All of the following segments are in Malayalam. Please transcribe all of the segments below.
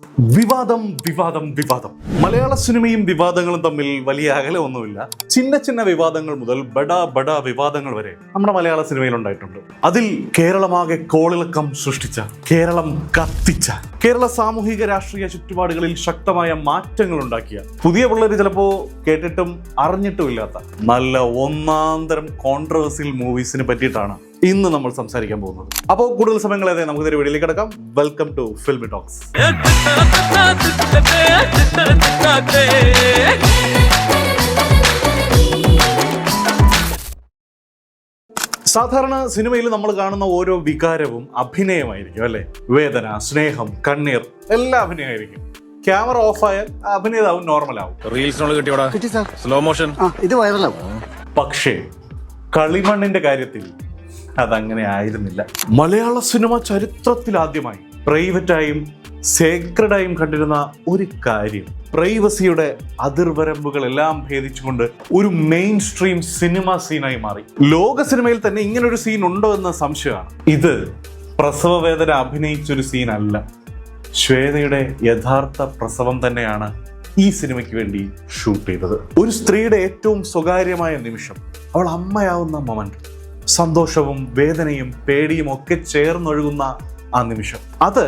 വിവാദം വിവാദം വിവാദം. മലയാള സിനിമയും വിവാദങ്ങളും തമ്മിൽ വലിയ അകലമൊന്നുമില്ല. ചിന്ന ചിന്ന വിവാദങ്ങൾ മുതൽ ബഡ വിവാദങ്ങൾ വരെ നമ്മുടെ മലയാള സിനിമയിൽ ഉണ്ടായിട്ടുണ്ട്. അതിൽ കേരളമാകെ കോളിളക്കം സൃഷ്ടിച്ച, കേരളം കത്തിച്ച, കേരള സാമൂഹിക രാഷ്ട്രീയ ചുറ്റുപാടുകളിൽ ശക്തമായ മാറ്റങ്ങൾ ഉണ്ടാക്കിയ, പുതിയ പിള്ളേർ ചിലപ്പോ കേട്ടിട്ടും അറിഞ്ഞിട്ടും ഇല്ലാത്ത നല്ല ഒന്നാന്തരം കോൺട്രവേഴ്സിയൽ മൂവീസിനെ പറ്റിയിട്ടാണ് ഇന്ന് നമ്മൾ സംസാരിക്കാൻ പോകുന്നത്. അപ്പോൾ കൂടുതൽ സമയങ്ങളെ നമുക്ക് ഒരു വീഡിയോയിലേക്ക് കിടക്കാം. Welcome to filmy talks. സാധാരണ സിനിമയിൽ നമ്മൾ കാണുന്ന ഓരോ വികാരവും അഭിനയമായിരിക്കും, അല്ലെ? വേദന, സ്നേഹം, കണ്ണീർ എല്ലാം അഭിനയമായിരിക്കും. ക്യാമറ ഓഫായാൽ അഭിനേതാവും നോർമൽ ആവും. സ്ലോ മോഷൻ ഇത് വൈറലാവും. പക്ഷേ കളിമണ്ണിന്റെ കാര്യത്തിൽ അതങ്ങനെ ആയിരുന്നില്ല. മലയാള സിനിമ ചരിത്രത്തിൽ ആദ്യമായി പ്രൈവറ്റായും സേക്രഡായും കണ്ടിരുന്ന ഒരു കാര്യം, പ്രൈവസിയുടെ അതിർവരമ്പുകളെല്ലാം ഭേദിച്ചുകൊണ്ട് ഒരു മെയിൻ സ്ട്രീം സിനിമ സീനായി മാറി. ലോക സിനിമയിൽ തന്നെ ഇങ്ങനൊരു സീൻ ഉണ്ടോ എന്ന സംശയമാണ്. ഇത് പ്രസവ വേദന അഭിനയിച്ചൊരു സീൻ അല്ല, ശ്വേതയുടെ യഥാർത്ഥ പ്രസവം തന്നെയാണ് ഈ സിനിമയ്ക്ക് വേണ്ടി ഷൂട്ട് ചെയ്തത്. ഒരു സ്ത്രീയുടെ ഏറ്റവും സ്വകാര്യമായ നിമിഷം, അവൾ അമ്മയാവുന്ന മൊമെന്റ്, സന്തോഷവും വേദനയും പേടിയും ഒക്കെ ചേർന്നൊഴുകുന്ന ആ നിമിഷം, അത്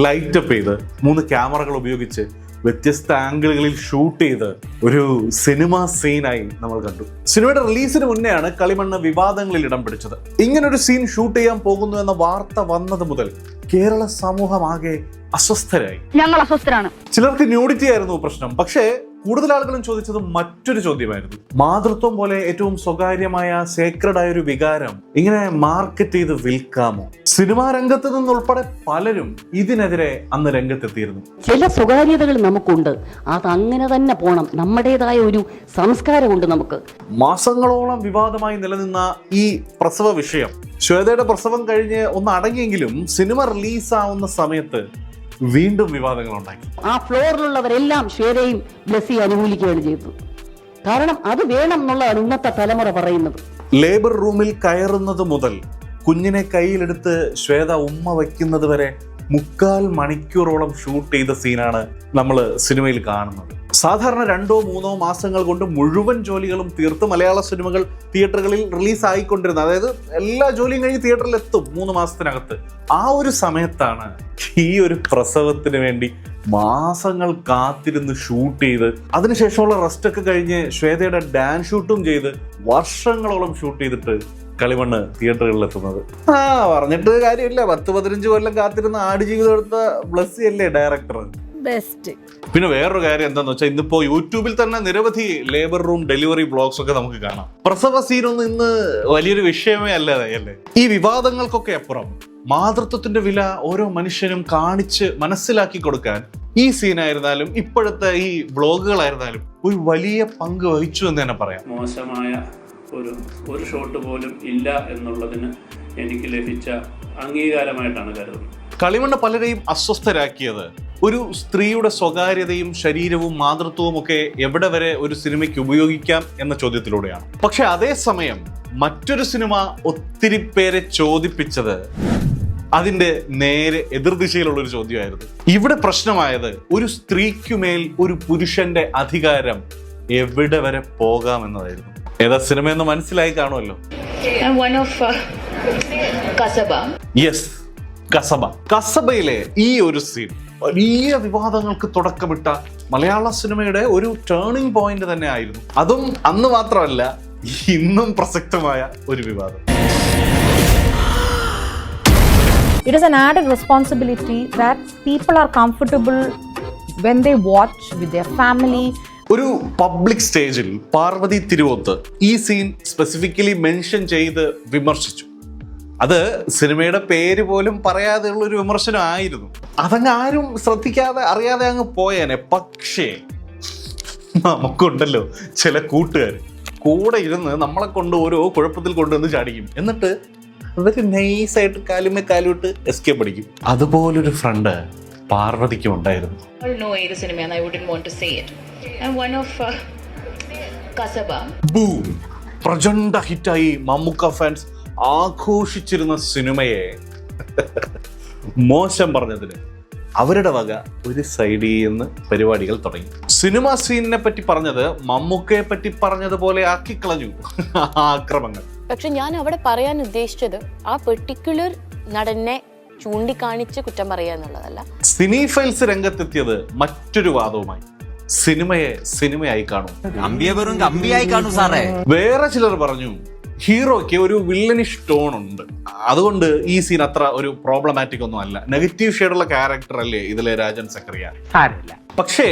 ലൈറ്റപ്പ് ചെയ്ത് 3 ക്യാമറകൾ ഉപയോഗിച്ച് വ്യത്യസ്ത ആംഗിളുകളിൽ ഷൂട്ട് ചെയ്ത് ഒരു സിനിമ സീനായി നമ്മൾ കണ്ടു. സിനിമയുടെ റിലീസിന് മുന്നെയാണ് കളിമണ്ണ് വിവാദങ്ങളിൽ ഇടം പിടിച്ചത്. ഇങ്ങനൊരു സീൻ ഷൂട്ട് ചെയ്യാൻ പോകുന്നു എന്ന വാർത്ത വന്നത് മുതൽ കേരള സമൂഹം ആകെ അസ്വസ്ഥരായി. ഞങ്ങൾ അസ്വസ്ഥരാണ്. ചിലർക്ക് ന്യൂഡിറ്റി ആയിരുന്നു പ്രശ്നം. പക്ഷേ കൂടുതൽ ആളുകളും ചോദിച്ചത് മറ്റൊരു ചോദ്യമായിരുന്നു. മാതൃത്വം പോലെ ഏറ്റവും സ്വകാര്യമായ സേക്രഡായ ഒരു വികാരം ഇങ്ങനെ മാർക്കറ്റ് ചെയ്ത് വിൽക്കാമോ? സിനിമാ രംഗത്ത് നിന്നുൾപ്പെടെ പലരും ഇതിനെതിരെ അന്ന് രംഗത്തെത്തിയിരുന്നു. ചില സ്വകാര്യതകൾ നമുക്കുണ്ട്, അതങ്ങനെ തന്നെ പോണം. നമ്മുടേതായ ഒരു സംസ്കാരമുണ്ട് നമുക്ക്. മാസങ്ങളോളം വിവാദമായി നിലനിന്ന ഈ പ്രസവ വിഷയം, ശ്വേതയുടെ പ്രസവം കഴിഞ്ഞ് ഒന്ന് അടങ്ങിയെങ്കിലും സിനിമ റിലീസാവുന്ന സമയത്ത് വീണ്ടും വിവാദങ്ങൾ ഉണ്ടാക്കി. ആ ഫ്ലോറിലുള്ളവരെല്ലാം ശ്വേതയും ബ്ലസ്സിയും അനുകൂലിക്കുകയാണ് ചെയ്തത്. കാരണം അത് വേണം എന്നുള്ളതാണ് ഇന്നത്തെ തലമുറ പറയുന്നത്. ലേബർ റൂമിൽ കയറുന്നത് മുതൽ കുഞ്ഞിനെ കയ്യിലെടുത്ത് ശ്വേത ഉമ്മ വയ്ക്കുന്നത് വരെ 3/4 മണിക്കൂറോളം ഷൂട്ട് ചെയ്ത സീനാണ് നമ്മൾ സിനിമയിൽ കാണുന്നത്. സാധാരണ 2-3 മാസങ്ങൾ കൊണ്ട് മുഴുവൻ ജോലികളും തീർത്ത് മലയാള സിനിമകൾ തിയേറ്ററുകളിൽ റിലീസ് ആയിക്കൊണ്ടിരുന്നത്, അതായത് എല്ലാ ജോലിയും കഴിഞ്ഞ് തിയേറ്ററിൽ എത്തും 3 മാസത്തിനകത്ത്. ആ ഒരു സമയത്താണ് ഈ ഒരു പ്രസവത്തിന് വേണ്ടി മാസങ്ങൾ കാത്തിരുന്ന് ഷൂട്ട് ചെയ്ത് അതിനുശേഷമുള്ള റെസ്റ്റ് ഒക്കെ കഴിഞ്ഞ് ശ്വേതയുടെ ഡാൻസ് ഷൂട്ടും ചെയ്ത് വർഷങ്ങളോളം ഷൂട്ട് ചെയ്തിട്ട് കളിമണ്ണ് തിയേറ്ററുകളിൽ എത്തുന്നത്. പറഞ്ഞിട്ട് കാര്യമില്ല, 10-15 കൊല്ലം കാത്തിരുന്ന ആടുജീവിതം എടുത്ത ബ്ലസ്സി അല്ലേ ഡയറക്ടർ. ബെസ്റ്റ്. പിന്നെ വേറൊരു കാര്യം എന്താന്ന് വെച്ചാൽ, ഇന്നിപ്പോ യൂട്യൂബിൽ തന്നെ നിരവധി ലേബർ റൂം ഡെലിവറി ബ്ലോഗ്സ് ഒക്കെ നമുക്ക് കാണാം. പ്രസവ സീനൊന്നും ഇന്ന് വലിയൊരു വിഷയമേ അല്ലേ. ഈ വിവാദങ്ങൾക്കൊക്കെ അപ്പുറം മാതൃത്വത്തിന്റെ വില ഓരോ മനുഷ്യനും കാണിച്ച് മനസ്സിലാക്കി കൊടുക്കാൻ ഈ സീനായിരുന്നാലും ഇപ്പോഴത്തെ ഈ വ്ളോഗുകളായിരുന്നാലും ഒരു വലിയ പങ്ക് വഹിച്ചു എന്ന് തന്നെ പറയാം. മോശമായ ഒരു ഷോട്ട് പോലും ഇല്ല എന്നുള്ളതിന് എനിക്ക് ലഭിച്ച അംഗീകാരമായിട്ടാണ് കരുതുന്നത്. കളിമണ്ണ് പലരെയും അസ്വസ്ഥരാക്കിയത് ഒരു സ്ത്രീയുടെ സ്വകാര്യതയും ശരീരവും മാതൃത്വവും ഒക്കെ എവിടെ വരെ ഒരു സിനിമയ്ക്ക് ഉപയോഗിക്കാം എന്ന ചോദ്യത്തിലൂടെയാണ്. പക്ഷെ അതേസമയം മറ്റൊരു സിനിമ ഒത്തിരി പേരെ ചോദിപ്പിച്ചത് അതിന്റെ നേരെ എതിർദിശയിലുള്ള ഒരു ചോദ്യമായിരുന്നു. ഇവിടെ പ്രശ്നമായത് ഒരു സ്ത്രീക്കുമേൽ ഒരു പുരുഷന്റെ അധികാരം എവിടെ വരെ പോകാമെന്നതായിരുന്നു. ഏതാ സിനിമ എന്ന് മനസ്സിലായി കാണുമല്ലോ. യെസ്, കസബ. കസബയിലെ ഈ ഒരു സീൻ വലിയ വിവാദങ്ങൾക്ക് തുടക്കമിട്ട മലയാള സിനിമയുടെ ഒരു ടേണിംഗ് പോയിന്റ് തന്നെ ആയിരുന്നു. അതും അന്ന് മാത്രമല്ല, ഇന്നും പ്രസക്തമായ ഒരു വിവാദം. It is an added responsibility that people are comfortable when they watch with their family. ഒരു പബ്ലിക് സ്റ്റേജിൽ പാർവതി തിരുവോത്ത് ഈ സീൻ സ്പെസിഫിക്കലി മെൻഷൻ ചെയ്ത് വിമർശിച്ചു. അത് സിനിമയുടെ പേര് പോലും പറയാതെയുള്ള ഒരു വിമർശനം ആയിരുന്നു. അതങ്ങ് ആരും ശ്രദ്ധിക്കാതെ അറിയാതെ അങ്ങ് പോയേനെ. പക്ഷേ നമുക്കുണ്ടല്ലോ ചില കൂട്ടുകാർ കൂടെ ഇരുന്ന് നമ്മളെ കൊണ്ട് ഓരോ കുഴപ്പത്തിൽ കൊണ്ടുവന്ന് ചാടിക്കും. എന്നിട്ട് അവര് നൈസായിട്ട് കാലുമേ കാലുവിട്ട് എസ്കേപ്പ് അടിക്കും. അതുപോലൊരു ഫ്രണ്ട് പാർവതിക്കും ഉണ്ടായിരുന്നു. ബൂം, പ്രചണ്ഡ ഹിറ്റായി മമ്മൂക്ക ഫാൻസ് ആഘോഷിച്ചിരുന്ന സിനിമയെ മോശം പറഞ്ഞതിന് അവരുടെ വക ഒരു സൈഡിൽ നിന്ന് പരിപാടികൾ തുടങ്ങി. സിനിമ സീനിനെ പറ്റി പറഞ്ഞത് മമ്മൂക്കയെ പറ്റി പറഞ്ഞതുപോലെ ആക്കിക്കളഞ്ഞു ആക്രമങ്ങൾ. പക്ഷെ ഞാൻ അവിടെ പറയാൻ ഉദ്ദേശിച്ചത് ആ പെർട്ടിക്കുലർ നടനെ ചൂണ്ടിക്കാണിച്ച് കുറ്റം പറയുക എന്നുള്ളതല്ല. സിനി ഫൈൽസ് രംഗത്തെത്തിയത് മറ്റൊരു വാദവുമായി. സിനിമയെ സിനിമയായി കാണും, കമ്പിയായി കാണും സാറേ. വേറെ ചിലർ പറഞ്ഞു ഹീറോയ്ക്ക് ഒരു വില്ലനിഷ് ടോൺ ഉണ്ട്, അതുകൊണ്ട് ഈ സീൻ അത്ര ഒരു പ്രോബ്ലമാറ്റിക് ഒന്നും അല്ല, നെഗറ്റീവ് ഷെയ്ഡുള്ള ക്യാരക്ടർ അല്ലേ ഇതിലെ രാജൻ സക്കറിയ. പക്ഷേ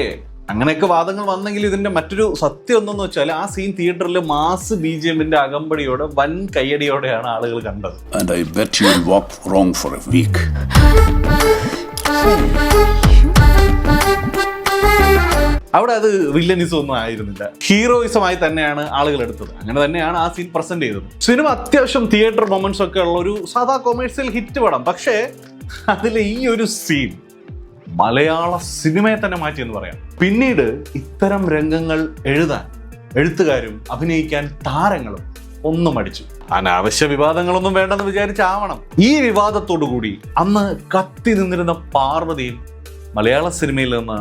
അങ്ങനെയൊക്കെ വാദങ്ങൾ വന്നെങ്കിൽ ഇതിന്റെ മറ്റൊരു സത്യം എന്തെന്ന് വെച്ചാൽ ആ സീൻ തിയേറ്ററിൽ മാസ് BGMന്റെ അകമ്പടിയോടെ വൻ കയ്യടിയോടെയാണ് ആളുകൾ കണ്ടത്. And I bet you will walk wrong for a week. അവിടെ അത് വില്ലനിസം ഒന്നും ആയിരുന്നില്ല, ഹീറോയിസമായി തന്നെയാണ് ആളുകൾ എടുത്തത്. അങ്ങനെ തന്നെയാണ് ആ സീൻ പ്രസന്റ് ചെയ്തത്. സിനിമ അത്യാവശ്യം തിയേറ്റർ മൊമെന്റ്സ് ഒക്കെ ഉള്ള ഒരു സാധാ കൊമേഴ്സ്യൽ ഹിറ്റ് പടം. പക്ഷേ അതിലെ ഈ ഒരു സീൻ മലയാള സിനിമയെ തന്നെ മാറ്റിയെന്ന് പറയാം. പിന്നീട് ഇത്തരം രംഗങ്ങൾ എഴുതാൻ എഴുത്തുകാരും അഭിനയിക്കാൻ താരങ്ങളും ഒന്നും അടിച്ചു. അനാവശ്യ വിവാദങ്ങളൊന്നും വേണ്ടെന്ന് വിചാരിച്ചാവണം. ഈ വിവാദത്തോടു കൂടി അന്ന് കത്തി നിന്നിരുന്ന പാർവതിയും മലയാള സിനിമയിൽ നിന്ന്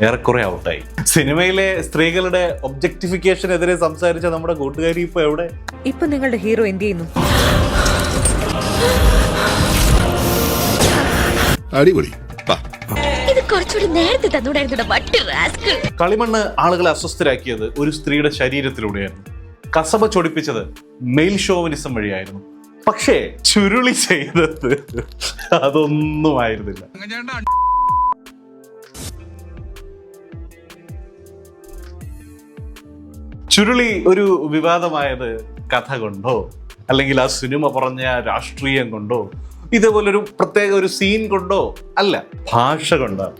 ഏറെക്കുറെ ഔട്ടായി. സിനിമയിലെ സ്ത്രീകളുടെ ഒബ്ജക്ടിഫിക്കേഷനെതിരെ സംസാരിച്ച നമ്മുടെ കൂട്ടുകാരി ഇപ്പൊ എവിടെ? ഇപ്പൊ നിങ്ങളുടെ ഹീറോ എന്ത് ചെയ്യുന്നു? അടിപൊളി. കളിമണ്ണ് ആളുകളെ അസ്വസ്ഥരാക്കിയത് ഒരു സ്ത്രീയുടെ ശരീരത്തിലൂടെയായിരുന്നു. കസബ ചൊടിപ്പിച്ചത് മെയിൽ ഷോവനിസം വഴിയായിരുന്നു. പക്ഷേ ചുരുളി ചെയ്തത് അതൊന്നും ആയിരുന്നില്ല. ചുരുളി ഒരു വിവാദമായത് കഥ കൊണ്ടോ അല്ലെങ്കിൽ ആ സിനിമ പറഞ്ഞ രാഷ്ട്രീയം കൊണ്ടോ ഇതേപോലൊരു പ്രത്യേക ഒരു സീൻ കൊണ്ടോ അല്ല, ഭാഷ കൊണ്ടാണ്.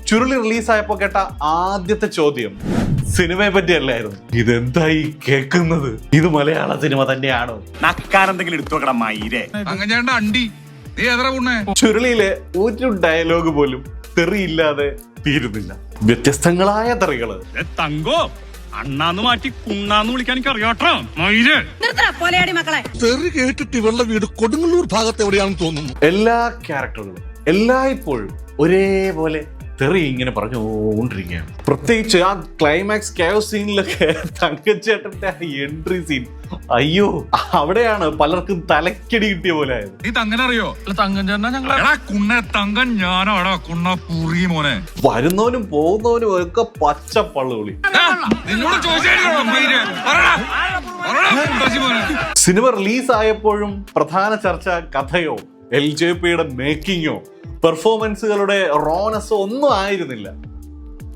ചുരുളി റിലീസായപ്പോ കേട്ട ആദ്യത്തെ ചോദ്യം സിനിമയെ പറ്റിയല്ലായിരുന്നു, ഇതെന്തായി കേൾക്കുന്നത്, ഇത് മലയാള സിനിമ തന്നെയാണോ? ചുരുളിയിലെ ഒരു ഡയലോഗ് പോലും തെറിയില്ലാതെ തീരുന്നില്ല. വ്യത്യസ്തങ്ങളായ തെറികള്. അണ്ണാന്ന് മാറ്റി കുണ്ണാന്ന് വിളിക്കാൻ എനിക്ക് അറിയാട്ടോ. തെറി കേട്ടിട്ട് ഇവളുടെ വീട് കൊടുങ്ങല്ലൂർ ഭാഗത്ത് എവിടെയാണെന്ന് തോന്നുന്നു. എല്ലാ ക്യാരക്ടറുകളും എല്ലായ്പ്പോഴും ഒരേപോലെ തെറി ഇങ്ങനെ പറഞ്ഞുകൊണ്ടിരിക്കുകയാണ്. പ്രത്യേകിച്ച് ആ ക്ലൈമാക്സ് കെയോസ് സീനിലൊക്കെ തങ്കച്ചേട്ടന്റെ ആ എൻട്രി സീൻ, അയ്യോ, അവിടെയാണ് പലർക്കും തലക്കടി കിട്ടിയ പോലെ ആയത്. നീ തങ്ങനെ അറിയോ? വരുന്നവനും പോകുന്നവനും ഒക്കെ പച്ചപ്പള്ളുകളി. സിനിമ റിലീസായപ്പോഴും പ്രധാന ചർച്ച കഥയോ LJPയുടെ മേക്കിങ്ങോ പെർഫോമൻസുകളുടെ റോനസോ ഒന്നും ആയിരുന്നില്ല,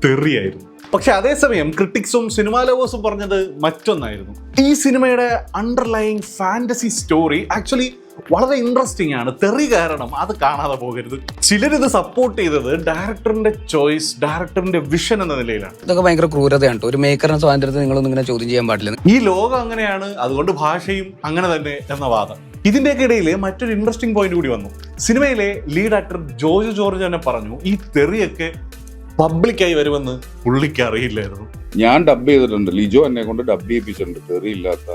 തെറിയായിരുന്നു. പക്ഷെ അതേസമയം ക്രിട്ടിക്സും സിനിമാ ലവേഴ്സും പറഞ്ഞത് മറ്റൊന്നായിരുന്നു. ഈ സിനിമയുടെ അണ്ടർലൈങ് ഫാന്റസി സ്റ്റോറി ആക്ച്വലി വളരെ ഇൻട്രസ്റ്റിംഗ് ആണ്. തെറി കാരണം അത് കാണാതെ പോകരുത്. ചിലരിത് സപ്പോർട്ട് ചെയ്തത് ഡയറക്ടറിന്റെ ചോയ്സ്, ഡയറക്ടറിന്റെ വിഷൻ എന്ന നിലയിലാണ്. ഇതൊക്കെ ഭയങ്കര ക്രൂരതയാണ്. ഒരു മേക്കറിന്റെ സ്വാതന്ത്ര്യത്തെ നിങ്ങളൊന്നും ഇങ്ങനെ ചോദ്യം ചെയ്യാൻ പാടില്ല. ഈ ലോകം അങ്ങനെയാണ്, അതുകൊണ്ട് ഭാഷയും അങ്ങനെ തന്നെ എന്ന വാദം. ഇതിന്റെയൊക്കെ ഇടയിൽ മറ്റൊരു ഇൻട്രസ്റ്റിംഗ് പോയിന്റ് കൂടി വന്നു. സിനിമയിലെ ലീഡ് ആക്ടർ ജോജു ജോർജ് തന്നെ പറഞ്ഞു ഈ തെറിയൊക്കെ പബ്ലിക്കായി വരുമെന്ന് പുള്ളിക്ക് അറിയില്ലായിരുന്നു. ഞാൻ ഡബ് ചെയ്തിട്ടുണ്ട്, ലിജോ എന്നെ കൊണ്ട് ഡബ് ചെയ്യിപ്പിച്ചിട്ടുണ്ട് തെറിയില്ലാത്ത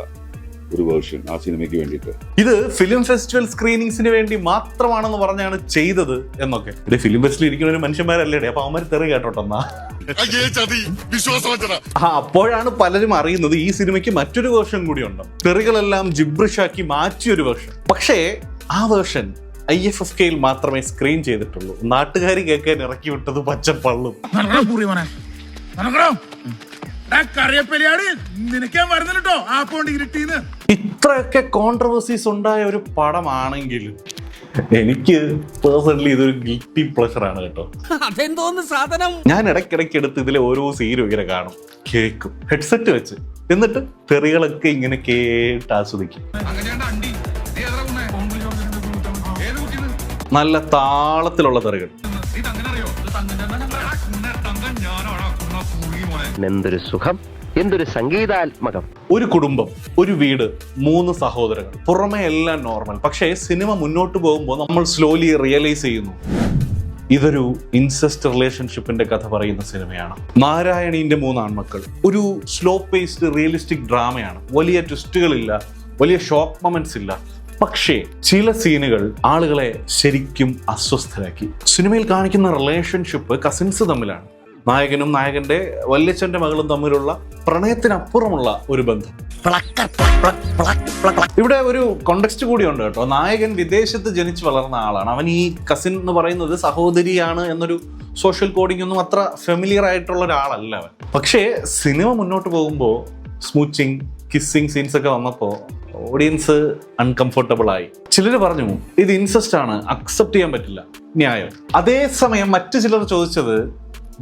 ഒരു വേർഷൻ ആ സിനിമയ്ക്ക് വേണ്ടിയിട്ട്. ഇത് ഫിലിം ഫെസ്റ്റിവൽ സ്ക്രീനിങ്സിന് വേണ്ടി മാത്രമാണെന്ന് പറഞ്ഞാണ് ചെയ്തത് എന്നൊക്കെ. ഇവിടെ ഫിലിം ഫെസ്റ്റിൽ ഇരിക്കുന്ന ഒരു മനുഷ്യന്മാരല്ലേ, അപ്പൊ അവന്മാർ തെറി കേട്ടോട്ടെന്നാ. അപ്പോഴാണ് പലരും അറിയുന്നത് ഈ സിനിമയ്ക്ക് മറ്റൊരു വേർഷൻ കൂടി ഉണ്ട്. തെറികളെല്ലാം ജിബ്രിഷാക്കി മാറ്റിയൊരു വേർഷൻ. പക്ഷേ ആ വേർഷൻ IFFKയിൽ മാത്രമേ സ്ക്രീൻ ചെയ്തിട്ടുള്ളൂ. നാട്ടുകാർ കേൾക്കാൻ ഇറക്കി വിട്ടത് പച്ചപ്പള്ളും. ഇത്രയൊക്കെ കോൺട്രവേഴ്സീസ് ഉണ്ടായ ഒരു പടമാണെങ്കിലും എനിക്ക് പേഴ്സണലി ഇതൊരു ഗിൽറ്റി പ്ലഷർ ആണ് കേട്ടോ. അതെന്തോന്ന് സാധനം. ഞാൻ ഇടയ്ക്കിടയ്ക്ക് എടുത്ത് ഇതിലെ ഓരോ സീനും ഇങ്ങനെ കാണും, കേൾക്കും ഹെഡ്സെറ്റ് വെച്ച്, എന്നിട്ട് തെറികളൊക്കെ ഇങ്ങനെ കേട്ട് ആസ്വദിക്കും. നല്ല താളത്തിലുള്ള തെറികൾ. എന്തൊരു സുഖം, എന്തൊരു സംഗീതാത്മകം. ഒരു കുടുംബം, ഒരു വീട്, 3 സഹോദരങ്ങൾ, പുറമെ എല്ലാം നോർമൽ. പക്ഷേ സിനിമ മുന്നോട്ട് പോകുമ്പോൾ നമ്മൾ സ്ലോലി റിയലൈസ് ചെയ്യുന്നു ഇതൊരു ഇൻസെസ്റ്റ് റിലേഷൻഷിപ്പിന്റെ കഥ പറയുന്ന സിനിമയാണ്. നാരായണീന്റെ 3 ആൺമക്കൾ ഒരു സ്ലോ പേസ്ഡ് റിയലിസ്റ്റിക് ഡ്രാമയാണ്. വലിയ ട്വിസ്റ്റുകളില്ല, വലിയ ഷോക്ക് മൊമെന്റ്സ് ഇല്ല, പക്ഷേ ചില സീനുകൾ ആളുകളെ ശരിക്കും അസ്വസ്ഥരാക്കി. സിനിമയിൽ കാണിക്കുന്ന റിലേഷൻഷിപ്പ് കസിൻസ് തമ്മിലാണ്. നായകനും നായകന്റെ വല്യച്ഛന്റെ മകളും തമ്മിലുള്ള പ്രണയത്തിനപ്പുറമുള്ള ഒരു ബന്ധം. ഇവിടെ ഒരു കോണ്ടെക്സ്റ്റ് കൂടിയുണ്ട് കേട്ടോ. നായകൻ വിദേശത്ത് ജനിച്ചു വളർന്ന ആളാണ്. അവൻ ഈ കസിൻ എന്ന് പറയുന്നത് സഹോദരിയാണ് എന്നൊരു സോഷ്യൽ കോഡിംഗ് ഒന്നും അത്ര ഫെമിലിയർ ആയിട്ടുള്ള ഒരാളല്ല അവൻ. പക്ഷേ സിനിമ മുന്നോട്ട് പോകുമ്പോൾ സ്മൂച്ചിങ്, കിസ്സിങ് സീൻസ് ഒക്കെ വന്നപ്പോൾ ഓഡിയൻസ് അൺകംഫർട്ടബിൾ ആയി. ചിലർ പറഞ്ഞു ഇത് ഇൻസെസ്റ്റ് ആണ്, അക്സെപ്റ്റ് ചെയ്യാൻ പറ്റില്ല. ന്യായം. അതേസമയം മറ്റു ചിലർ ചോദിച്ചത്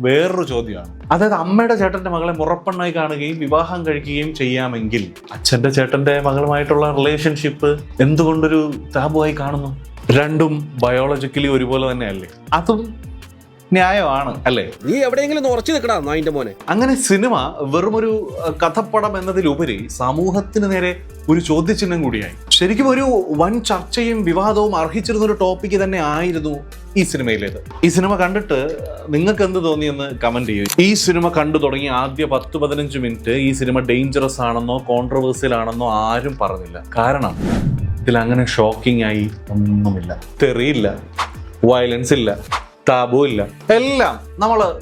വേറൊരു ചോദ്യമാണ്. അതായത് അമ്മയുടെ ചേട്ടന്റെ മകളെ മുറപ്പെണ്ണായി കാണുകയും വിവാഹം കഴിക്കുകയും ചെയ്യാമെങ്കിൽ അച്ഛന്റെ ചേട്ടന്റെ മകളുമായിട്ടുള്ള റിലേഷൻഷിപ്പ് എന്തുകൊണ്ടൊരു ടാബുവായി കാണുന്നു? രണ്ടും ബയോളജിക്കലി ഒരുപോലെ തന്നെയല്ലേ? അതും ന്യായമാണ് അല്ലേ? നീ എവിടെയെങ്കിലും ഉറച്ചു നിൽക്കടാ നായിന്റെ മോനെ. അങ്ങനെ സിനിമ വെറുമൊരു കഥപ്പടം എന്നതിലുപരി സമൂഹത്തിന് നേരെ ഒരു ചോദ്യചിഹ്നം കൂടിയായി. ശരിക്കും ഒരു വൻ ചർച്ചയും വിവാദവും അർഹിച്ചിരുന്ന ഒരു ടോപ്പിക്ക് തന്നെ ആയിരുന്നു ഈ സിനിമയിലേത്. ഈ സിനിമ കണ്ടിട്ട് നിങ്ങൾക്ക് എന്ത് തോന്നിയെന്ന് കമന്റ് ചെയ്യൂ. ഈ സിനിമ കണ്ടു തുടങ്ങി ആദ്യ 10-15 മിനിറ്റ് ഈ സിനിമ ഡേഞ്ചറസ് ആണെന്നോ കോൺട്രവേഴ്സ്യൽ ആണെന്നോ ആരും പറഞ്ഞില്ല. കാരണം ഇതിൽ അങ്ങനെ ഷോക്കിംഗ് ആയി ഒന്നുമില്ല. തെറിയില്ല, വയലൻസ് ഇല്ല, ടാബു ഇല്ല. എല്ലാം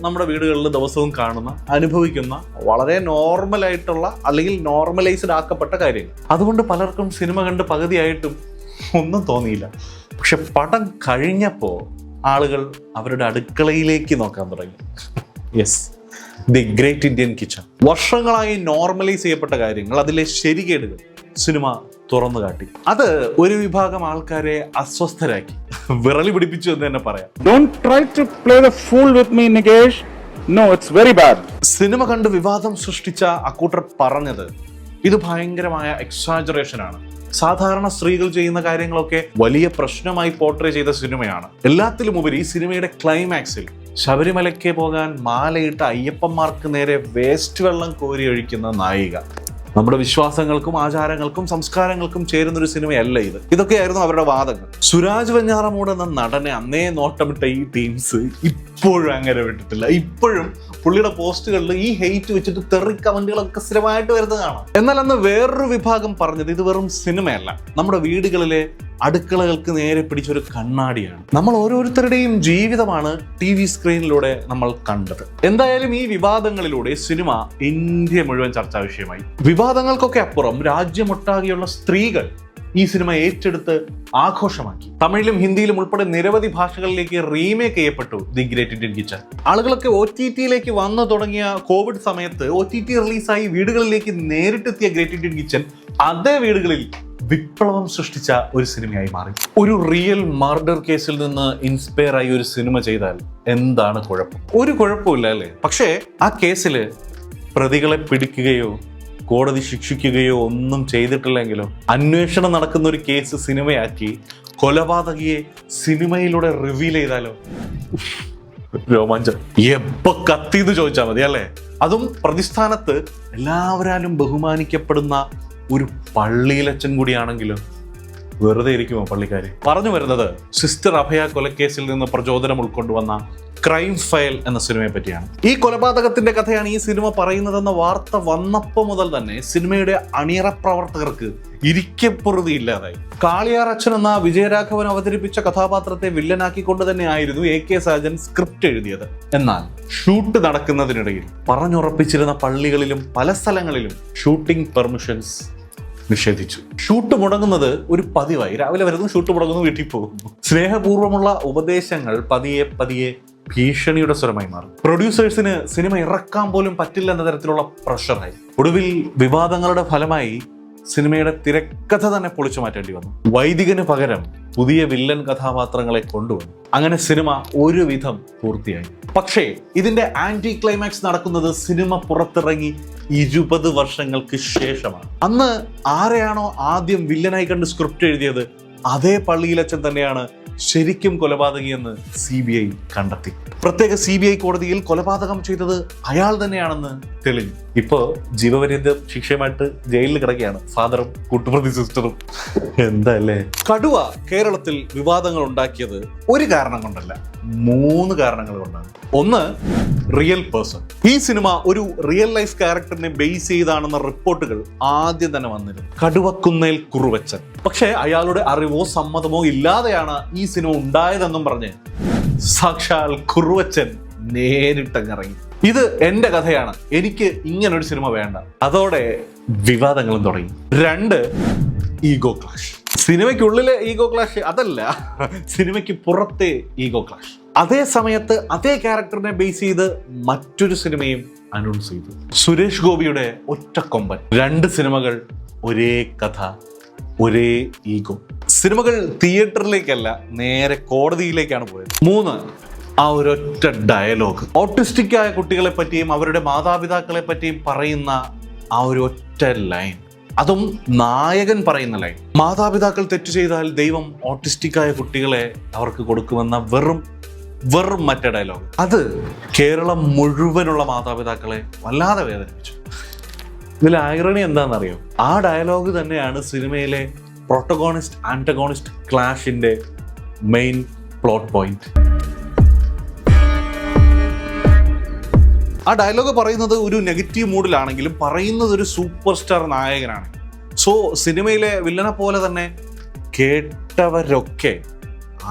നമ്മുടെ വീടുകളിൽ ദിവസവും കാണുന്ന, അനുഭവിക്കുന്ന വളരെ നോർമൽ ആയിട്ടുള്ള അല്ലെങ്കിൽ നോർമലൈസ്ഡ് ആക്കപ്പെട്ട കാര്യങ്ങൾ. അതുകൊണ്ട് പലർക്കും സിനിമ കണ്ട് പകുതിയായിട്ടും ഒന്നും തോന്നിയില്ല. പക്ഷെ പടം കഴിഞ്ഞപ്പോൾ ആളുകൾ അവരുടെ അടുക്കളയിലേക്ക് നോക്കാൻ തുടങ്ങി. Yes, the great Indian kitchen. വർഷങ്ങളായി നോർമലൈസ് ചെയ്യപ്പെട്ട കാര്യങ്ങൾ, അതിലെ ശരികേടുകൾ സിനിമ തുറന്നു കാട്ടി. അത് ഒരു വിഭാഗം ആൾക്കാരെ അസ്വസ്ഥരാക്കി, വിറളി പിടിപ്പിച്ചു എന്ന് തന്നെ പറയാം. Don't try to play the fool with me, Nikesh. No, it's very bad. Cinema കണ്ട് വിവാദം സൃഷ്ടിച്ച അക്കൂട്ടർ പറഞ്ഞത് ഇത് ഭയങ്കരമായ എക്സാജറേഷൻ ആണ്. സാധാരണ സ്ത്രീകൾ ചെയ്യുന്ന കാര്യങ്ങളൊക്കെ വലിയ പ്രശ്നമായി പോർട്രേ ചെയ്ത സിനിമയാണ്. എല്ലാത്തിലുമുപരി സിനിമയുടെ ക്ലൈമാക്സിൽ ശബരിമലയ്ക്ക് പോകാൻ മാലയിട്ട് അയ്യപ്പന്മാർക്ക് നേരെ വേസ്റ്റ് വെള്ളം കോരി ഒഴിക്കുന്ന നായിക. നമ്മുടെ വിശ്വാസങ്ങൾക്കും ആചാരങ്ങൾക്കും സംസ്കാരങ്ങൾക്കും ചേരുന്നൊരു സിനിമയല്ല ഇത്. ഇതൊക്കെയായിരുന്നു അവരുടെ വാദങ്ങൾ. സുരാജ് വെഞ്ഞാറമൂട് എന്ന നടനെ അന്നേ നോട്ടമിട്ട ഈ ടീംസ് ഇപ്പോഴും അങ്ങനെ വിട്ടിട്ടില്ല. ഇപ്പോഴും പുള്ളിയുടെ പോസ്റ്റുകളിൽ ഈ ഹെയ്റ്റ് വെച്ചിട്ട് തെറി കമന്റുകളൊക്കെ സ്ഥിരമായിട്ട് വരുന്നതാണ്. എന്നാൽ അന്ന് വേറൊരു വിഭാഗം പറഞ്ഞത് ഇത് വെറും സിനിമയല്ല, നമ്മുടെ വീടുകളിലെ അടുക്കളകൾക്ക് നേരെ പിടിച്ചൊരു കണ്ണാടിയാണ്. നമ്മൾ ഓരോരുത്തരുടെയും ജീവിതമാണ് TV സ്ക്രീനിലൂടെ നമ്മൾ കണ്ടത്. എന്തായാലും ഈ വിവാദങ്ങളിലൂടെ സിനിമ ഇന്ത്യ മുഴുവൻ ചർച്ചാ വിഷയമായി. വിവാദങ്ങൾക്കൊക്കെ അപ്പുറം രാജ്യമൊട്ടാകെയുള്ള സ്ത്രീകൾ ഈ സിനിമ ഏറ്റെടുത്ത് ആഘോഷമാക്കി. തമിഴിലും ഹിന്ദിയിലും ഉൾപ്പെടെ നിരവധി ഭാഷകളിലേക്ക് റീമേക്ക് ചെയ്യപ്പെട്ടു ദി ഗ്രേറ്റ് ഇന്ത്യൻ കിച്ചൺ. ആളുകളൊക്കെ OTT-യിലേക്ക് വന്നു തുടങ്ങിയ കോവിഡ് സമയത്ത് OTT റിലീസായി വീടുകളിലേക്ക് നേരിട്ടെത്തിയ ഗ്രേറ്റ് ഇന്ത്യൻ കിച്ചൺ അതേ വീടുകളിൽ വിപ്ലവം സൃഷ്ടിച്ച ഒരു സിനിമയായി മാറി. ഒരു റിയൽ മർഡർ കേസിൽ നിന്ന് ഇൻസ്പയർ ആയി ഒരു സിനിമ ചെയ്താൽ എന്താണ് കുഴപ്പം? ഒരു കുഴപ്പമില്ല അല്ലേ? പക്ഷേ ആ കേസിൽ പ്രതികളെ പിടിക്കുകയോ കോടതി ശിക്ഷിക്കുകയോ ഒന്നും ചെയ്തിട്ടില്ലെങ്കിലോ അന്വേഷണം നടക്കുന്ന ഒരു കേസ് സിനിമയാക്കി കൊലപാതകിയെ സിനിമയിലൂടെ റിവീൽ ചെയ്താലോ രോമാഞ്ചം. എപ്പോ കത്തിന്ന് ചോദിച്ചാൽ മതി അല്ലേ? അതും പ്രതിസ്ഥാനത്ത് എല്ലാവരാലും ബഹുമാനിക്കപ്പെടുന്ന ഒരു പള്ളിയിലച്ചൻ കൂടിയാണെങ്കിലും വെറുതെ ഇരിക്കുമോ പള്ളിക്കാര്? പറഞ്ഞു വരുന്നത് സിസ്റ്റർ അഭയ കൊലക്കേസിൽ നിന്ന് പ്രചോദനം ഉൾക്കൊണ്ടുവന്ന ക്രൈം ഫയൽ എന്ന സിനിമയെ പറ്റിയാണ്. ഈ കൊലപാതകത്തിന്റെ കഥയാണ് ഈ സിനിമ പറയുന്നതെന്ന വാർത്ത വന്നപ്പോൾ മുതൽ തന്നെ സിനിമയുടെ അണിയറ പ്രവർത്തകർക്ക് ഇരിക്കപ്പുറതി ഇല്ലാതായി. കാളിയാർ അച്ഛൻ എന്ന വിജയരാഘവൻ അവതരിപ്പിച്ച കഥാപാത്രത്തെ വില്ലനാക്കിക്കൊണ്ട് തന്നെയായിരുന്നു AK സാജൻ സ്ക്രിപ്റ്റ് എഴുതിയത്. എന്നാൽ ഷൂട്ട് നടക്കുന്നതിനിടയിൽ പറഞ്ഞുറപ്പിച്ചിരുന്ന പള്ളികളിലും പല സ്ഥലങ്ങളിലും ഷൂട്ടിംഗ് പെർമിഷൻസ് നിഷേധിച്ചു. ഷൂട്ട് മുടങ്ങുന്നത് ഒരു പതിവായി. രാവിലെ വരുന്നു, ഷൂട്ട് മുടങ്ങുന്നു, വീട്ടിൽ പോകുന്നു. സ്നേഹപൂർവ്വമുള്ള ഉപദേശങ്ങൾ പതിയെ പതിയെ ഭീഷണിയുടെ സ്വരമായി മാറി. പ്രൊഡ്യൂസേഴ്സിന് സിനിമ ഇറക്കാൻ പോലും പറ്റില്ല എന്ന തരത്തിലുള്ള പ്രഷറായി. ഒടുവിൽ വിവാദങ്ങളുടെ ഫലമായി സിനിമയുടെ തിരക്കഥ തന്നെ പൊളിച്ചു മാറ്റേണ്ടി വന്നു. വൈദികന് പകരം പുതിയ വില്ലൻ കഥാപാത്രങ്ങളെ കൊണ്ടുവന്നു. അങ്ങനെ സിനിമ ഒരുവിധം പൂർത്തിയായി. പക്ഷേ ഇതിന്റെ ആന്റി ക്ലൈമാക്സ് നടക്കുന്നത് സിനിമ പുറത്തിറങ്ങി 20 വർഷങ്ങൾക്ക് ശേഷമാണ്. അന്ന് ആരെയാണോ ആദ്യം വില്ലനായി കണ്ട് സ്ക്രിപ്റ്റ് എഴുതിയത് അതേ പള്ളിയിലച്ചൻ തന്നെയാണ് ശരിക്കും കൊലപാതകിയെന്ന് CBI കണ്ടെത്തി. പ്രത്യേക CBI കോടതിയിൽ കൊലപാതകം ചെയ്തത് അയാൾ തന്നെയാണെന്ന് തെളിഞ്ഞു. ഇപ്പോ ജീവപര്യന്ത ശിക്ഷയുമായിട്ട് ജയിലിൽ കിടക്കുകയാണ് ഫാദറും കൂട്ടുപ്രതി സിസ്റ്ററും. എന്താ അല്ലേ? കടുവ കേരളത്തിൽ വിവാദങ്ങൾ ഉണ്ടാക്കിയത് ഒരു കാരണം കൊണ്ടല്ല, 3 കാരണങ്ങൾ കൊണ്ടാണ്. ഒന്ന്, റിയൽ പേഴ്സൺ. ഈ സിനിമ ഒരു റിയൽ ലൈഫ് ക്യാരക്ടറിനെ ബേസ് ചെയ്താണെന്ന റിപ്പോർട്ടുകൾ ആദ്യം തന്നെ വന്നിരുന്നു. കടുവക്കുന്നേൽ കുറുവച്ചൻ. പക്ഷേ അയാളുടെ അറിവോ സമ്മതമോ ഇല്ലാതെയാണ് ഈ സിനിമ ഉണ്ടായതെന്നും പറഞ്ഞ് സാക്ഷാൽ കുറുവച്ചൻ നേരിട്ടങ്ങിറങ്ങി. ഇത് എന്റെ കഥയാണ്, എനിക്ക് ഇങ്ങനൊരു സിനിമ വേണ്ട. അതോടെ വിവാദങ്ങളും തുടങ്ങി. 2, ഈഗോ ക്ലാഷ്. സിനിമയ്ക്കുള്ളിലെ ഈഗോ ക്ലാഷ് അതല്ല, സിനിമയ്ക്ക് പുറത്തെ ഈഗോ ക്ലാഷ്. അതേ സമയത്ത് അതേ ക്യാരക്ടറിനെ ബേസ് ചെയ്ത് മറ്റൊരു സിനിമയും അനൗൺസ് ചെയ്തു. സുരേഷ് ഗോപിയുടെ ഒറ്റക്കൊമ്പൻ. 2 സിനിമകൾ, ഒരേ കഥ, ഒരേ ഈഗോ. സിനിമകൾ തിയേറ്ററിലേക്കല്ല, നേരെ കോടതിയിലേക്കാണ് പോയത്. 3, ആ ഒരൊറ്റ ഡയലോഗ്. ഓട്ടിസ്റ്റിക് ആയ കുട്ടികളെ പറ്റിയും അവരുടെ മാതാപിതാക്കളെ പറ്റിയും പറയുന്ന ആ ഒരു ഒറ്റ ലൈൻ, അതും നായകൻ പറയുന്ന ലൈൻ. മാതാപിതാക്കൾ തെറ്റ് ചെയ്താൽ ദൈവം ഓട്ടിസ്റ്റിക് ആയ കുട്ടികളെ അവർക്ക് കൊടുക്കുമെന്ന വെറും മറ്റേ ഡയലോഗ്. അത് കേരളം മുഴുവനുള്ള മാതാപിതാക്കളെ വല്ലാതെ വേദനിപ്പിച്ചു. ഇതിൽ ഐറണി എന്താണെന്നറിയോ? ആ ഡയലോഗ് തന്നെയാണ് സിനിമയിലെ പ്രൊട്ടഗോണിസ്റ്റ് ആന്റഗോണിസ്റ്റ് ക്ലാഷിന്റെ മെയിൻ പ്ലോട്ട് പോയിന്റ്. ആ ഡയലോഗ് പറയുന്നത് ഒരു നെഗറ്റീവ് മൂഡിലാണെങ്കിലും പറയുന്നത് ഒരു സൂപ്പർ സ്റ്റാർ നായകനാണ്. സോ സിനിമയിലെ വില്ലനെ പോലെ തന്നെ കേട്ടവരൊക്കെ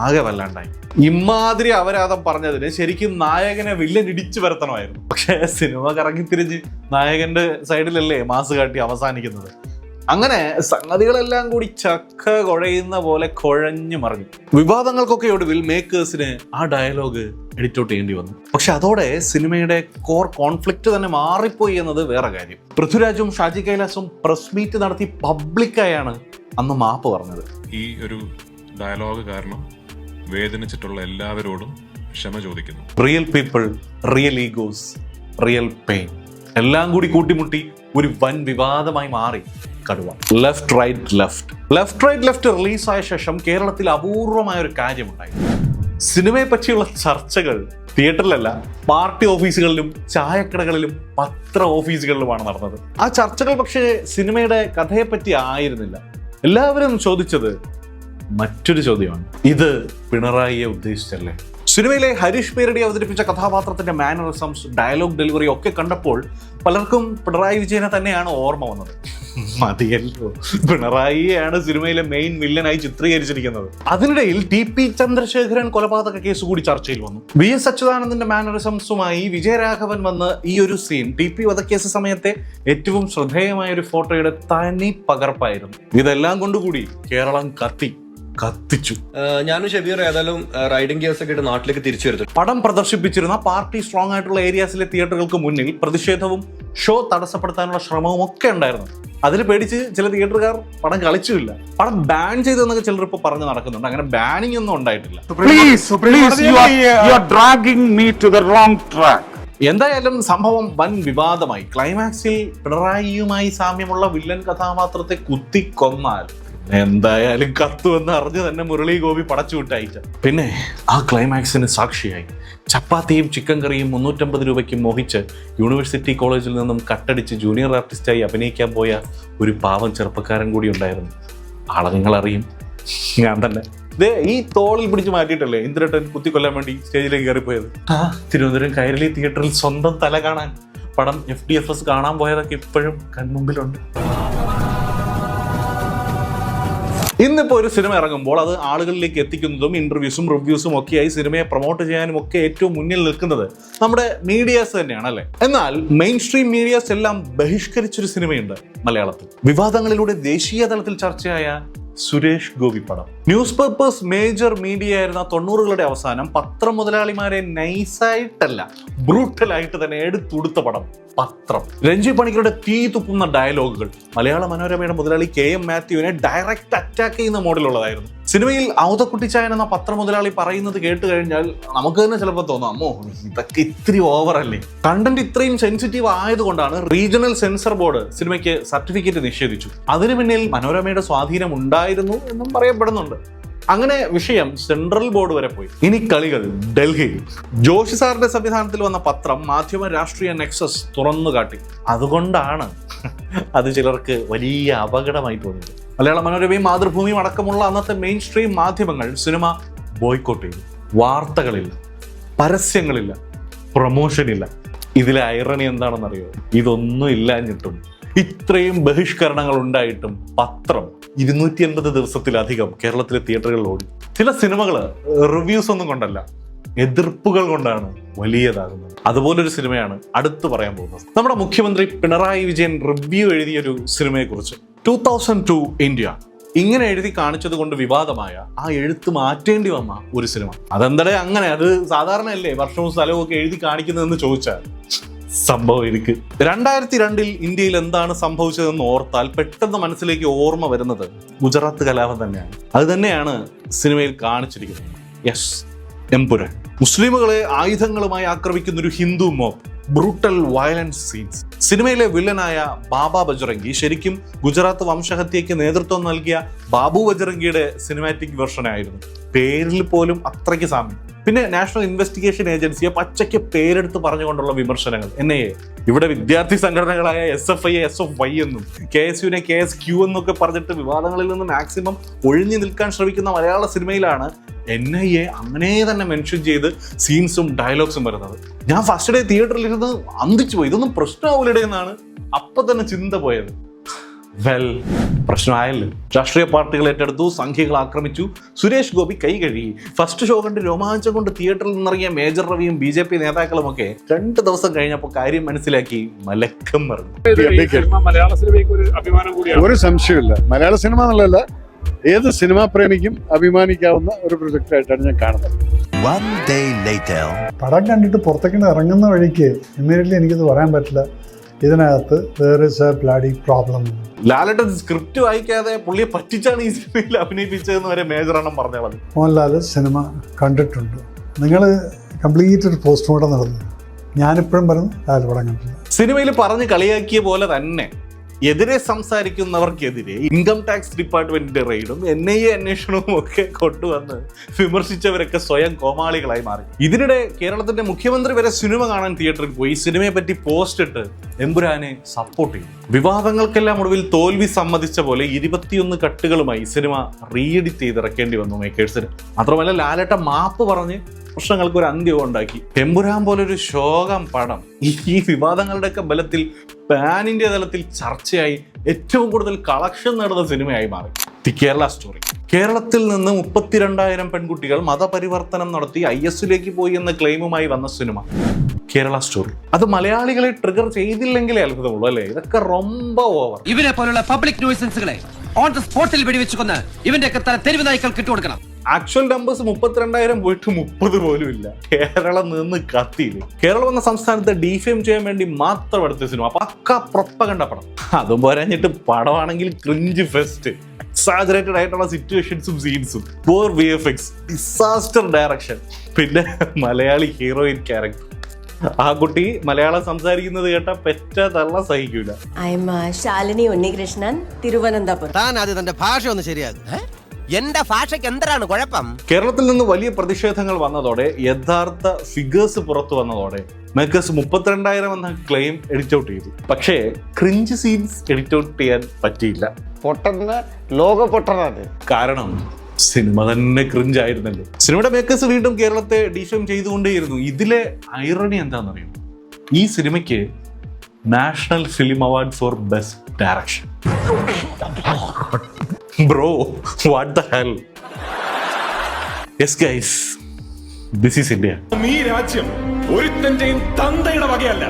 ആകെ വല്ലാണ്ടായി. ഇമാതിരി അപരാധം പറഞ്ഞതിന് ശരിക്കും നായകനെ വില്ലൻ ഇടിച്ചു വരുത്തണമായിരുന്നു. പക്ഷേ സിനിമ കറങ്ങിത്തിരിഞ്ഞ് നായകന്റെ സൈഡിലല്ലേ മാസ് കാട്ടി അവസാനിക്കുന്നത്. അങ്ങനെ സംഗതികളെല്ലാം കൂടി ചക്ക കുഴയുന്ന പോലെ കുഴഞ്ഞു മറിഞ്ഞു. വിവാദങ്ങൾക്കൊക്കെ ഒടുവിൽ മേക്കേഴ്സിന് ആ ഡയലോഗ് എഡിറ്റ് ഔട്ട് ചെയ്യേണ്ടി വന്നു. പക്ഷെ അതോടെ സിനിമയുടെ കോർ കോൺഫ്ലിക്റ്റ് തന്നെ മാറിപ്പോയി എന്നത് വേറെ കാര്യം. പൃഥ്വിരാജും ഷാജി കൈലാസും പ്രസ് മീറ്റ് നടത്തി പബ്ലിക്കായാണ് അന്ന് മാപ്പ് പറഞ്ഞത്. ഈ ഒരു ഡയലോഗ് കാരണം വേദനിച്ചിട്ടുള്ള എല്ലാവരോടും ക്ഷമ ചോദിക്കുന്നു. Real people, real Egoss, real pain എല്ലാം കൂടി കൂട്ടിമുട്ടി ഒരു വൻ വിവാദമായി മാറി കടുവ. ലെഫ്റ്റ് റൈറ്റ് ലെഫ്റ്റ് റിലീസായ ശേഷം കേരളത്തിൽ അപൂർവമായ ഒരു കാര്യമുണ്ടായി. സിനിമയെ പറ്റിയുള്ള ചർച്ചകൾ തിയേറ്ററിലല്ല, പാർട്ടി ഓഫീസുകളിലും ചായക്കടകളിലും പത്ര ഓഫീസുകളിലുമാണ് നടന്നത്. ആ ചർച്ചകൾ പക്ഷേ സിനിമയുടെ കഥയെപ്പറ്റി ആയിരുന്നില്ല. എല്ലാവരും ചോദിച്ചത് മറ്റൊരു ചോദ്യമാണ്. ഇത് പിണറായിയെ ഉദ്ദേശിച്ചല്ലേ? സിനിമയിലെ ഹരീഷ് പേരടി അവതരിപ്പിച്ച കഥാപാത്രത്തിന്റെ മാനറിസംസ്, ഡയലോഗ് ഡെലിവറി ഒക്കെ കണ്ടപ്പോൾ പലർക്കും പിണറായി വിജയനെ തന്നെയാണ് ഓർമ്മ വന്നത്. മതിയല്ലോ, പിണറായിയെയാണ് സിനിമയിലെ മെയിൻ വില്ലനായി ചിത്രീകരിച്ചിരിക്കുന്നത്. അതിനിടയിൽ TP ചന്ദ്രശേഖരൻ കൊലപാതക കേസ് കൂടി ചർച്ചയിൽ വന്നു. VS അച്യുതാനന്ദന്റെ മാനറിസംസുമായി വിജയരാഘവൻ വന്ന് ഈ ഒരു സീൻ TP വധക്കേസ് സമയത്തെ ഏറ്റവും ശ്രദ്ധേയമായ ഒരു ഫോട്ടോയുടെ തനി പകർപ്പായിരുന്നു. ഇതെല്ലാം കൊണ്ടുകൂടി കേരളം കത്തിച്ചു. ഞാനും ഷബീർ ഏതായാലും റൈഡിംഗ് ഗിയേഴ്സ് ഒക്കെ ഇട്ട് നാട്ടിലേക്ക് തിരിച്ചു വരുത്തും. പടം പ്രദർശിപ്പിച്ചിരുന്ന പാർട്ടി സ്ട്രോങ് ആയിട്ടുള്ള ഏരിയാസിലെ തിയേറ്ററുകൾക്ക് മുന്നിൽ പ്രതിഷേധവും ഷോ തടസ്സപ്പെടുത്താനുള്ള ശ്രമവും ഒക്കെ ഉണ്ടായിരുന്നു. അതിൽ പേടിച്ച് ചില തിയേറ്ററുകാർ പടം കളിച്ചുമില്ല. പടം ബാൻ ചെയ്തെന്നൊക്കെ ചിലർ ഇപ്പോൾ പറഞ്ഞു നടക്കുന്നുണ്ട്. അങ്ങനെ ബാനിങ് ഒന്നും ഉണ്ടായിട്ടില്ല. എന്തായാലും സംഭവം വൻ വിവാദമായി. ക്ലൈമാക്സിൽ പിണറായിയുമായി സാമ്യമുള്ള വില്ലൻ കഥാപാത്രത്തെ കുത്തിക്കൊന്നാൽ എന്തായാലും കത്തുവെന്ന് അറിഞ്ഞ് തന്നെ മുരളി ഗോപി പടച്ചു വിട്ടയച്ച. പിന്നെ ആ ക്ലൈമാക്സിന് സാക്ഷിയായി ചപ്പാത്തിയും ചിക്കൻ കറിയും 350 രൂപയ്ക്ക് മോഹിച്ച് യൂണിവേഴ്സിറ്റി കോളേജിൽ നിന്നും കട്ടടിച്ച് ജൂനിയർ ആർട്ടിസ്റ്റായി അഭിനയിക്കാൻ പോയ ഒരു പാവം ചെറുപ്പക്കാരൻ കൂടി ഉണ്ടായിരുന്നു. ആളെ നിങ്ങൾ അറിയും, ഞാൻ തന്നെ. ഈ തോളിൽ പിടിച്ച് മാറ്റിയിട്ടല്ലേ ഇന്ദ്രട്ടൻ കുത്തിക്കൊല്ലാൻ വേണ്ടി സ്റ്റേജിലേക്ക് കയറിപ്പോയത്. തിരുവനന്തപുരം കൈരളി തിയേറ്ററിൽ സ്വന്തം തല കാണാൻ പടം FDFS കാണാൻ പോയതൊക്കെ ഇപ്പോഴും കൺമുമ്പിലുണ്ട്. ഇന്നിപ്പോൾ ഒരു സിനിമ ഇറങ്ങുമ്പോൾ അത് ആളുകളിലേക്ക് എത്തിക്കുന്നതും ഇന്റർവ്യൂസും റിവ്യൂസും ഒക്കെയായി സിനിമയെ പ്രൊമോട്ട് ചെയ്യാനും ഒക്കെ ഏറ്റവും മുന്നിൽ നിൽക്കുന്നത് നമ്മുടെ മീഡിയാസ് തന്നെയാണ്, അല്ലേ? എന്നാൽ മെയിൻ സ്ട്രീം മീഡിയാസ് എല്ലാം ബഹിഷ്കരിച്ചൊരു സിനിമയുണ്ട് മലയാളത്തിൽ. വിവാദങ്ങളിലൂടെ ദേശീയ തലത്തിൽ ചർച്ചയായ സുരേഷ് ഗോപി പടം. ന്യൂസ് പേപ്പേഴ്സ് മേജർ മീഡിയ ആയിരുന്ന 90കളുടെ അവസാനം പത്ര മുതലാളിമാരെ നൈസായിട്ടല്ല, ബ്രൂട്ടലായിട്ട് തന്നെ എടുത്തുടുത്ത പടം പത്രം. രഞ്ജി പണിക്കരുടെ തീ തുപ്പുന്ന ഡയലോഗുകൾ മലയാള മനോരമയുടെ മുതലാളി KM മാത്യുവിനെ ഡയറക്റ്റ് അറ്റാക്ക് ചെയ്യുന്ന മോഡലുള്ളതായിരുന്നു. സിനിമയിൽ ഔതക്കുട്ടിച്ചായൻ എന്ന പത്ര മുതലാളി പറയുന്നത് കേട്ട് കഴിഞ്ഞാൽ നമുക്ക് തന്നെ ചിലപ്പോൾ തോന്നാം, അമ്മോ ഇതൊക്കെ ഇത്തിരി ഓവറല്ലേ. കണ്ടന്റ് ഇത്രയും സെൻസിറ്റീവ് ആയതുകൊണ്ടാണ് റീജിയണൽ സെൻസർ ബോർഡ് സിനിമയ്ക്ക് സർട്ടിഫിക്കറ്റ് നിഷേധിച്ചു. അതിനു പിന്നിൽ മനോരമയുടെ സ്വാധീനം ഉണ്ടായിരുന്നു എന്നും പറയപ്പെടുന്നുണ്ട്. അങ്ങനെ വിഷയം സെൻട്രൽ ബോർഡ് വരെ പോയി. ഇനി കളികൾ ഡൽഹിയിൽ. ജോഷി സാറിന്റെ സംവിധാനത്തിൽ വന്ന പത്രം മാധ്യമ രാഷ്ട്രീയ നെക്സസ് തുറന്നു കാട്ടി. അതുകൊണ്ടാണ് അത് ചിലർക്ക് വലിയ അപകടമായി തോന്നിയത്. മലയാള മനോരമയും മാതൃഭൂമിയും അടക്കമുള്ള അന്നത്തെ മെയിൻ സ്ട്രീം മാധ്യമങ്ങൾ സിനിമ ബോയ്ക്കോട്ട് ചെയ്തു. വാർത്തകളില്ല, പരസ്യങ്ങളില്ല, പ്രൊമോഷൻ ഇല്ല. ഇതിലെ ഐറണി എന്താണെന്നറിയോ? ഇതൊന്നും ഇല്ലാഞ്ഞിട്ടും ഇത്രയും ബഹിഷ്കരണങ്ങൾ ഉണ്ടായിട്ടും പത്രം 280 ദിവസത്തിലധികം കേരളത്തിലെ തിയേറ്ററുകളിൽ ഓടി. ചില സിനിമകൾ റിവ്യൂസ് ഒന്നും കൊണ്ടല്ല, എതിർപ്പുകൾ കൊണ്ടാണ് വലിയതാകുന്നത്. അതുപോലൊരു സിനിമയാണ് അടുത്ത് പറയാൻ പോകുന്നത്. നമ്മുടെ മുഖ്യമന്ത്രി പിണറായി വിജയൻ റിവ്യൂ എഴുതിയൊരു സിനിമയെ-കുറിച്ച്. 2002 ഇന്ത്യ ഇങ്ങനെ എഴുതി കാണിച്ചത് കൊണ്ട് വിവാദമായ ആ എഴുത്ത് മാറ്റേണ്ടി വന്ന ഒരു സിനിമ. അതെന്തടേ അങ്ങനെ? അത് സാധാരണയല്ലേ വർഷവും സ്ഥലവും ഒക്കെ എഴുതി കാണിക്കുന്നതെന്ന് ചോദിച്ചാൽ സംഭവം എനിക്ക് 2002 ഇന്ത്യയിൽ എന്താണ് സംഭവിച്ചതെന്ന് ഓർത്താൽ പെട്ടെന്ന് മനസ്സിലേക്ക് ഓർമ്മ വരുന്നത് ഗുജറാത്ത് കലാപം തന്നെയാണ്. അത് തന്നെയാണ് സിനിമയിൽ കാണിച്ചിരിക്കുന്നത്. യെസ്, എംപുരാൻ. മുസ്ലിമുകളെ ആയുധങ്ങളുമായി ആക്രമിക്കുന്ന ഒരു Hindu mob, brutal violence scenes. സിനിമയിലെ വില്ലനായ ബാബ ബജ്റംഗി ശരിക്കും ഗുജറാത്ത് വംശഹത്യയ്ക്ക് നേതൃത്വം നൽകിയ ബാബു ബജ്റംഗിയുടെ സിനിമാറ്റിക് വെർഷൻ ആയിരുന്നു. പേരിൽ പോലും അത്രയ്ക്ക് സാമ്യം. പിന്നെ നാഷണൽ ഇൻവെസ്റ്റിഗേഷൻ ഏജൻസിയെ പച്ചയ്ക്ക് പേരെടുത്ത് പറഞ്ഞുകൊണ്ടുള്ള വിമർശനങ്ങൾ. NIA, ഇവിടെ വിദ്യാർത്ഥി സംഘടനകളായ SFI SFY എന്നും KSUവിനെ KSQ എന്നൊക്കെ പറഞ്ഞിട്ട് വിവാദങ്ങളിൽ നിന്ന് മാക്സിമം ഒഴിഞ്ഞു നിൽക്കാൻ ശ്രമിക്കുന്ന മലയാള സിനിമയിലാണ് NIA അങ്ങനെ തന്നെ മെൻഷൻ ചെയ്ത് സീൻസും ഡയലോഗ്സും വരുന്നത്. ഞാൻ ഫസ്റ്റ് ഡേ തിയേറ്ററിൽ ഇരുന്ന് അന്തിച്ചു പോയി. ഇതൊന്നും പ്രശ്നമാവില്ലേ എന്നാണ് അപ്പൊ തന്നെ ചിന്ത പോയത്. വെൽ, പ്രശ്നമായല്ലോ. രാഷ്ട്രീയ പാർട്ടികൾ ഏറ്റെടുത്തു, സംഖ്യകൾ ആക്രമിച്ചു, സുരേഷ് ഗോപി കൈ കഴുകി. ഫസ്റ്റ് ഷോ കണ്ട് രോമാഞ്ചം കൊണ്ട് തിയേറ്ററിൽ നിന്നിറങ്ങിയ മേജർ രവിയും BJP നേതാക്കളും ഒക്കെ 2 ദിവസം കഴിഞ്ഞപ്പോൾ കാര്യം മനസ്സിലാക്കി മലക്കം മറിഞ്ഞു. ഒരു സംശയമില്ല, മലയാള സിനിമ എന്നുള്ളതല്ല, ഏത് സിനിമാ പ്രേമിക്കും അഭിമാനിക്കാവുന്ന ഒരു പ്രൊജക്റ്റ് ആയിട്ടാണ് ഞാൻ കാണുന്നത്. പടം കണ്ടിട്ട് പുറത്തേക്ക് ഇറങ്ങുന്ന വഴിക്ക് ഇമ്മീഡിയറ്റ്ലി എനിക്കിത് പറയാൻ പറ്റില്ല, ഇതിനകത്ത് there is a bloody problem. Lalettan script വായിക്കാതെ പുള്ളിയെ പറ്റിച്ചാണ് ഈ സിനിമയിൽ അഭിനയിപ്പിച്ചതെന്ന് വരെ മേജറെണ്ണം പറഞ്ഞത്. മോഹൻലാൽ സിനിമ കണ്ടിട്ടുണ്ട്. നിങ്ങൾ കംപ്ലീറ്റ് ഒരു പോസ്റ്റ്മോർട്ടം നടന്നു. ഞാനിപ്പോഴും പറഞ്ഞു ലാൽ പടം കണ്ടില്ല. സിനിമയിൽ പറഞ്ഞ് കളിയാക്കിയ പോലെ തന്നെ എതിരെ സംസാരിക്കുന്നവർക്കെതിരെ ഇൻകം ടാക്സ് ഡിപ്പാർട്ട്മെന്റിന്റെ റെയ്ഡും NIA അന്വേഷണവും ഒക്കെ കൊണ്ടുവന്ന് വിമർശിച്ചവരൊക്കെ സ്വയം കോമാളികളായി മാറി. ഇതിനിടെ കേരളത്തിന്റെ മുഖ്യമന്ത്രി വരെ സിനിമ കാണാൻ തിയേറ്ററിൽ പോയി സിനിമയെ പറ്റി പോസ്റ്റ് ഇട്ട് എമ്പുരാനെ സപ്പോർട്ട് ചെയ്തു. വിവാദങ്ങൾക്കെല്ലാം ഒടുവിൽ തോൽവി സമ്മതിച്ച പോലെ 21 കട്ടുകളുമായി സിനിമ റീഎഡിറ്റ് ചെയ്ത് ഇറക്കേണ്ടി വന്നു മേക്കേഴ്സിന്. മാത്രമല്ല ലാലേട്ട മാപ്പ് പറഞ്ഞ് പ്രശ്നങ്ങൾക്ക് ഒരു അന്ത്യവും ഉണ്ടാക്കി. എമ്പുരാൻ പോലൊരു ശോകം പടം ഈ വിവാദങ്ങളുടെയൊക്കെ ബലത്തിൽ പാൻ ഇന്ത്യ തലത്തിൽ ചർച്ചയായി ഏറ്റവും കൂടുതൽ കളക്ഷൻ നേടുന്ന സിനിമയായി മാറി ദി കേരള സ്റ്റോറി. കേരളത്തിൽ നിന്ന് 32,000 പെൺകുട്ടികൾ മതപരിവർത്തനം നടത്തി IS പോയി എന്ന ക്ലെയിമുമായി വന്ന സിനിമ കേരള സ്റ്റോറി. അത് മലയാളികളെ ട്രിഗർ ചെയ്തില്ലെങ്കിലേ അത്ഭുതമുള്ളൂ, അല്ലേ? ഇതൊക്കെ ரொம்ப ഓവർ. ഇവനെ പോലുള്ള പബ്ലിക് ന്യൂസൻസുകളെ ഓൺ ദ സ്പോട്ടിൽ വെടിവെച്ച് കൊന്ന് ഇവന്റെ ഒക്കെ തല തെരുവ് നായ്ക്കൾക്ക് ഇട്ടുകൊടുക്കണം. ആക്ച്വൽ നമ്പേഴ്സ് 32,000 പോയിട്ട് 30 പോലും ഇല്ല. കേരളം നിന്ന് കത്തിയില്ല. കേരളം എന്ന സംസ്ഥാനത്തെ ഡീഫെയിം ചെയ്യാൻ വേണ്ടി മാത്രം എടുത്ത സിനിമ പക്ക പ്രൊപ്പഗണ്ട പടം. അതും പോരാഞ്ഞിട്ട് പടമാണെങ്കിൽ ക്രിഞ്ച് ഫെസ്റ്റ്, എക്സാജറേറ്റഡ് ആയിട്ടുള്ള സിറ്റുവേഷൻസും സീൻസും, പോർ VFX, ഡിസാസ്റ്റർ ഡയറക്ഷൻ, പിന്നെ മലയാളി ഹീറോയിൻ ക്യാരക്ടർ. ആ കുട്ടി മലയാളം സംസാരിക്കുന്നത് കേട്ടാ പെറ്റ തള്ള സഹിക്കൂല. ശാലിനി ഉണ്ണികൃഷ്ണൻ, തിരുവനന്തപുരം. താൻ അത് തന്റെ ഭാഷ ഒന്ന് ശരിയാകും. എന്റെ ഭാഷയ്ക്ക് എന്താണ് കുഴപ്പം? കേരളത്തിൽ നിന്ന് വലിയ പ്രതിഷേധങ്ങൾ വന്നതോടെ, യഥാർത്ഥ ഫിഗേഴ്സ് പുറത്തു വന്നതോടെ മേക്കേഴ്സ് 32,000 എന്ന ക്ലെയിം എഡിറ്റ് ഔട്ട് ചെയ്തു. പക്ഷേ ക്രിഞ്ച് സീൻസ് എഡിറ്റ് ഔട്ട് ചെയ്യാൻ പറ്റിയില്ല. കാരണം സിനിമ തന്നെ ക്രിഞ്ച് ആയിരുന്നല്ലോ. സിനിമയുടെ മേക്കേഴ്സ് വീണ്ടും കേരളത്തെ ഡിഫെയിം ചെയ്തുകൊണ്ടേയിരുന്നു. ഇതിലെ ഐറണി എന്താണെന്നറിയോ? ഈ സിനിമയ്ക്ക് national film award for best direction. Bro, what the hell? Yes guys, this is India. ഈ രാജ്യം ഒരുത്തന്റെയും തന്തയുടെ വകയല്ല,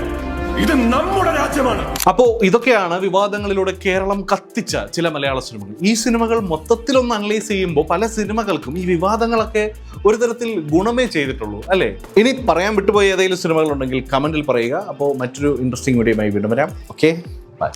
ഇത് നമ്മുടെ രാജ്യമാണ്. അപ്പോൾ ഇതൊക്കെയാണ് വിവാദങ്ങളിലൂടെ കേരളം കത്തിച്ച ചില മലയാള സിനിമകൾ. ഈ സിനിമകൾ മൊത്തത്തിലൊന്ന് അനലൈസ് ചെയ്യുമ്പോൾ പല സിനിമകൾക്കും ഈ വിവാദങ്ങളൊക്കെ ഒരു തരത്തിൽ ഗുണമേ ചെയ്തിട്ടുള്ളൂ, അല്ലേ? ഇനി പറയാൻ വിട്ടുപോയ ഏതെങ്കിലും സിനിമകളുണ്ടെങ്കിൽ കമന്റിൽ പറയുക. അപ്പോൾ മറ്റൊരു ഇൻട്രസ്റ്റിംഗ് വീഡിയോയുമായി വീണ്ടും വരാം. Okay, by.